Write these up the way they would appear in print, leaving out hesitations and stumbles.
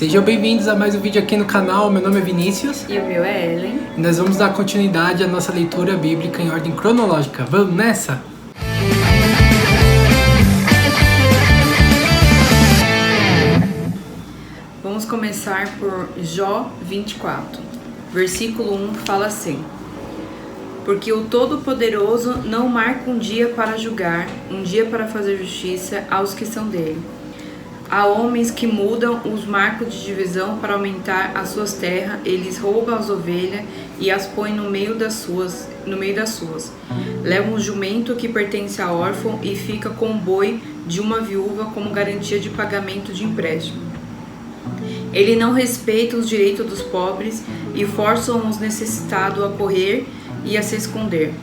Sejam bem-vindos a mais um vídeo aqui no canal. Meu nome é Vinícius. E o meu é Ellen. E nós vamos dar continuidade à nossa leitura bíblica em ordem cronológica. Vamos nessa? Vamos começar por Jó 24. Versículo 1 fala assim: Porque o Todo-Poderoso não marca um dia para julgar, um dia para fazer justiça aos que são dele. Há homens que mudam os marcos de divisão para aumentar as suas terras, eles roubam as ovelhas e as põem no meio das suas. Levam o jumento que pertence a órfão e fica com o boi de uma viúva como garantia de pagamento de empréstimo. Ele não respeita os direitos dos pobres e forçam os necessitados a correr e a se esconder.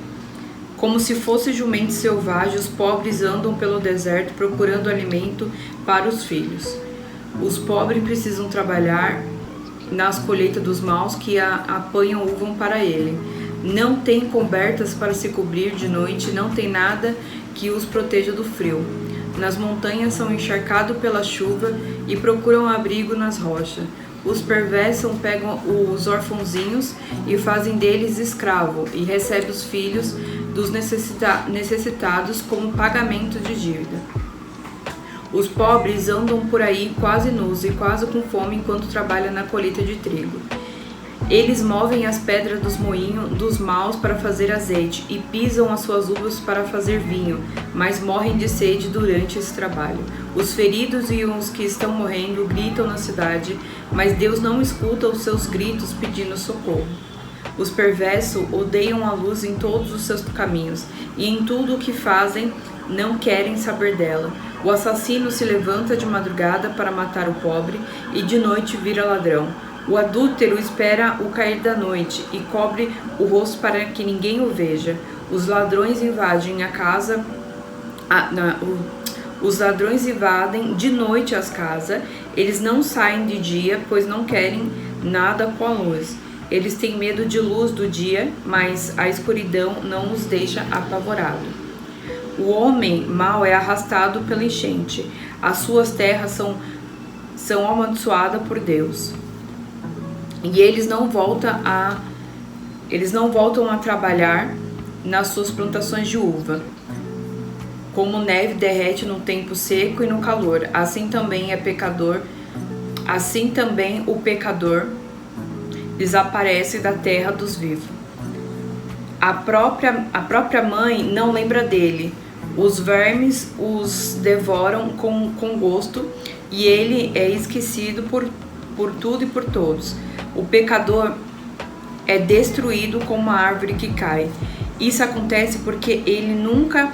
Como se fossem jumentos selvagens, os pobres andam pelo deserto procurando alimento para os filhos. Os pobres precisam trabalhar nas colheitas dos maus que apanham uva para ele. Não tem cobertas para se cobrir de noite, não tem nada que os proteja do frio. Nas montanhas são encharcados pela chuva e procuram abrigo nas rochas. Os perversos pegam os orfãozinhos e fazem deles escravos e recebem os filhos dos necessitados como pagamento de dívida. Os pobres andam por aí quase nus e quase com fome enquanto trabalham na colheita de trigo. Eles movem as pedras dos moinhos dos maus para fazer azeite e pisam as suas uvas para fazer vinho, mas morrem de sede durante esse trabalho. Os feridos e os que estão morrendo gritam na cidade, mas Deus não escuta os seus gritos pedindo socorro. Os perversos odeiam a luz em todos os seus caminhos, e em tudo o que fazem não querem saber dela. O assassino se levanta de madrugada para matar o pobre, e de noite vira ladrão. O adúltero espera o cair da noite e cobre o rosto para que ninguém o veja. Os ladrões invadem a casa. Os ladrões invadem de noite as casas. Eles não saem de dia, pois não querem nada com a luz. Eles têm medo de luz do dia, mas a escuridão não os deixa apavorados. O homem mau é arrastado pela enchente. As suas terras são amaldiçoadas por Deus. E eles não voltam a trabalhar nas suas plantações de uva. Como neve derrete no tempo seco e no calor, assim também o pecador desaparece da terra dos vivos. A própria mãe não lembra dele. Os vermes os devoram com gosto e ele é esquecido por tudo e por todos. O pecador é destruído como uma árvore que cai. Isso acontece porque ele nunca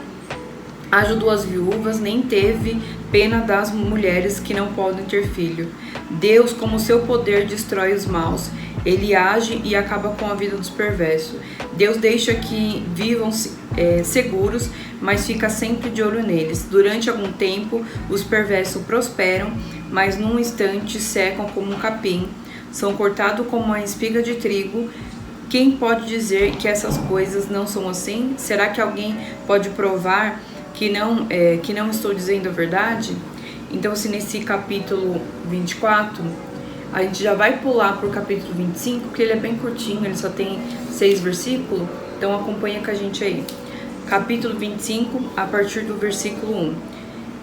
ajudou as viúvas, nem teve pena das mulheres que não podem ter filho. Deus, como seu poder, destrói os maus. Ele age e acaba com a vida dos perversos. Deus deixa que vivam seguros, mas fica sempre de olho neles. Durante algum tempo, os perversos prosperam, mas num instante secam como um capim. São cortados como uma espiga de trigo. Quem pode dizer que essas coisas não são assim? Será que alguém pode provar que não estou dizendo a verdade? Então, se nesse capítulo 24, a gente já vai pular para o capítulo 25, porque ele é bem curtinho, ele só tem 6 versículos, então acompanha com a gente aí. Capítulo 25, a partir do versículo 1.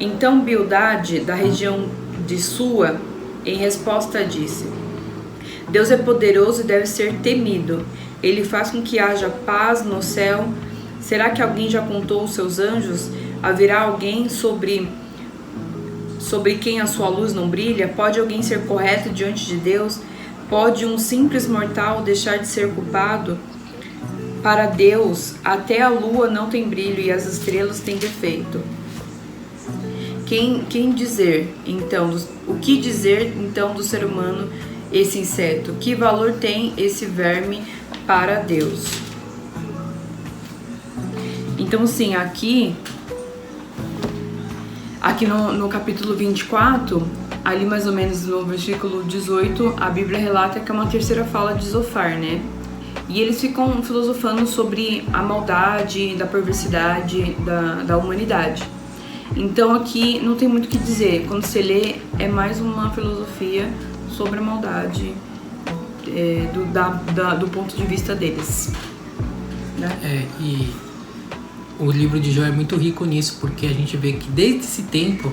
Então Bildade, da região de Sua, em resposta disse: Deus é poderoso e deve ser temido. Ele faz com que haja paz no céu. Será que alguém já contou os seus anjos? Haverá alguém sobre quem a sua luz não brilha? Pode alguém ser correto diante de Deus? Pode um simples mortal deixar de ser culpado? Para Deus, até a lua não tem brilho e as estrelas têm defeito. O que dizer então do ser humano, esse inseto? Que valor tem esse verme para Deus? Então, sim, aqui no capítulo 24, ali mais ou menos no versículo 18, a Bíblia relata que é uma terceira fala de Zofar, né? E eles ficam filosofando sobre a maldade, da perversidade da humanidade. Então aqui não tem muito o que dizer. Quando você lê, é mais uma filosofia sobre a maldade do ponto de vista deles, né? E o livro de Jó é muito rico nisso, porque a gente vê que desde esse tempo,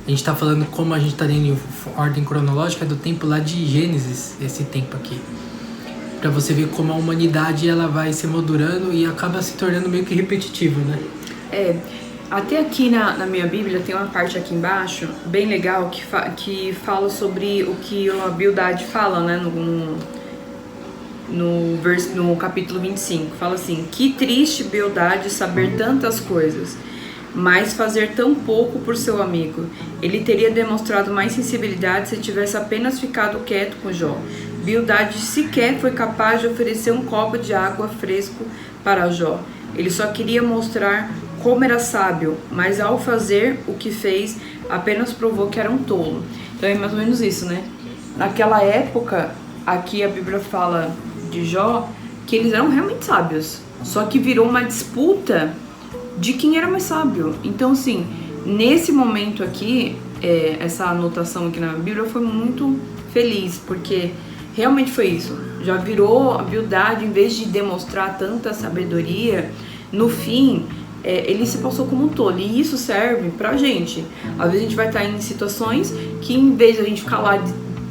a gente está falando como a gente está indo em ordem cronológica do tempo lá de Gênesis, esse tempo aqui. Para você ver como a humanidade ela vai se moldurando e acaba se tornando meio que repetitivo, né? Até aqui na minha Bíblia tem uma parte aqui embaixo, bem legal, que fala sobre o que a Bildade fala, né, no capítulo 25. Fala assim: que triste, Bildade, saber tantas coisas, mas fazer tão pouco por seu amigo. Ele teria demonstrado mais sensibilidade se tivesse apenas ficado quieto com Jó. Bildade sequer foi capaz de oferecer um copo de água fresco para Jó. Ele só queria mostrar como era sábio, mas ao fazer o que fez, apenas provou que era um tolo. Então é mais ou menos isso, né? Naquela época, aqui a Bíblia fala de Jó, que eles eram realmente sábios, só que virou uma disputa de quem era mais sábio. Então, assim, nesse momento aqui, essa anotação aqui na Bíblia foi muito feliz, porque realmente foi isso. Já virou a Bildade, em vez de demonstrar tanta sabedoria, no fim, ele se passou como um tolo. E isso serve pra gente. Às vezes a gente vai estar em situações que, em vez de a gente ficar lá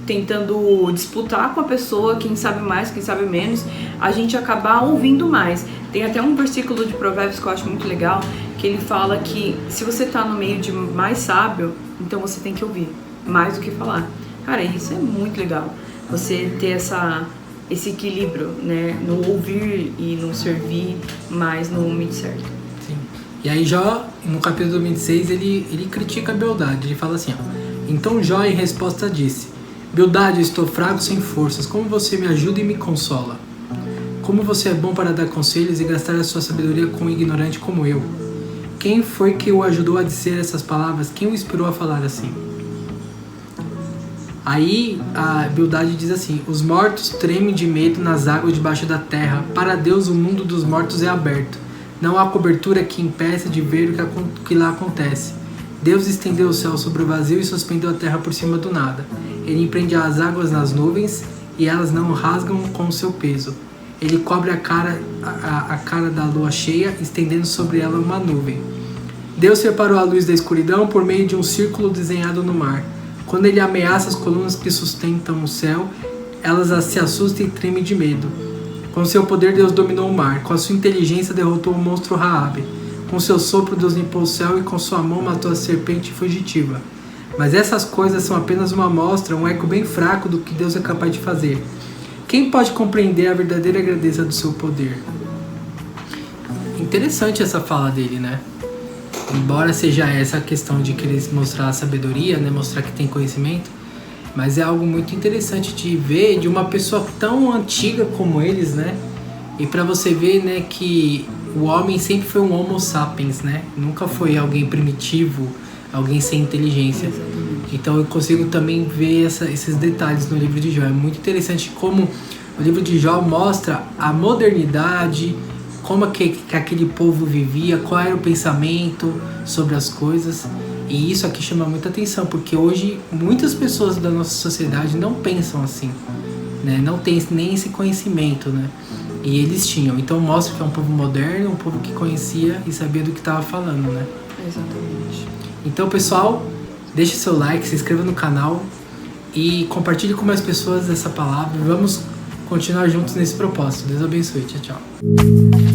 tentando disputar com a pessoa, quem sabe mais, quem sabe menos, a gente acabar ouvindo mais. Tem até um versículo de Provérbios que eu acho muito legal, que ele fala que se você tá no meio de mais sábio, então você tem que ouvir mais do que falar. Cara, isso é muito legal. Você ter esse equilíbrio, né, no ouvir e no servir, mas no momento certo. Sim. E aí Jó, no capítulo 26, ele critica a Bildade. Ele fala assim, ó: então Jó em resposta disse: Bildade, eu estou fraco sem forças, como você me ajuda e me consola? Como você é bom para dar conselhos e gastar a sua sabedoria com um ignorante como eu? Quem foi que o ajudou a dizer essas palavras? Quem o inspirou a falar assim? Aí a Bildade diz assim: os mortos tremem de medo nas águas debaixo da terra. Para Deus o mundo dos mortos é aberto. Não há cobertura que impeça de ver o que lá acontece. Deus estendeu o céu sobre o vazio e suspendeu a terra por cima do nada. Ele empreende as águas nas nuvens e elas não rasgam com o seu peso. Ele cobre a cara da lua cheia, estendendo sobre ela uma nuvem. Deus separou a luz da escuridão por meio de um círculo desenhado no mar. Quando ele ameaça as colunas que sustentam o céu, elas se assustam e tremem de medo. Com seu poder Deus dominou o mar. Com a sua inteligência derrotou o monstro Raabe. Com seu sopro Deus limpou o céu e com sua mão matou a serpente fugitiva. Mas essas coisas são apenas uma amostra, um eco bem fraco do que Deus é capaz de fazer. Quem pode compreender a verdadeira grandeza do seu poder? Interessante essa fala dele, né? Embora seja essa questão de querer mostrar a sabedoria, né? Mostrar que tem conhecimento, mas é algo muito interessante de ver de uma pessoa tão antiga como eles, né? E para você ver, né, que o homem sempre foi um homo sapiens, né? Nunca foi alguém primitivo, alguém sem inteligência. Então eu consigo também ver esses detalhes no livro de Jó. É muito interessante como o livro de Jó mostra a modernidade, como que aquele povo vivia, qual era o pensamento sobre as coisas. E isso aqui chama muita atenção, porque hoje muitas pessoas da nossa sociedade não pensam assim, né? Não tem nem esse conhecimento, né? E eles tinham. Então mostra que é um povo moderno, um povo que conhecia e sabia do que estava falando, né? Exatamente. Então, pessoal, deixe seu like, se inscreva no canal e compartilhe com mais pessoas essa palavra. Vamos continuar juntos nesse propósito. Deus abençoe. Tchau, tchau.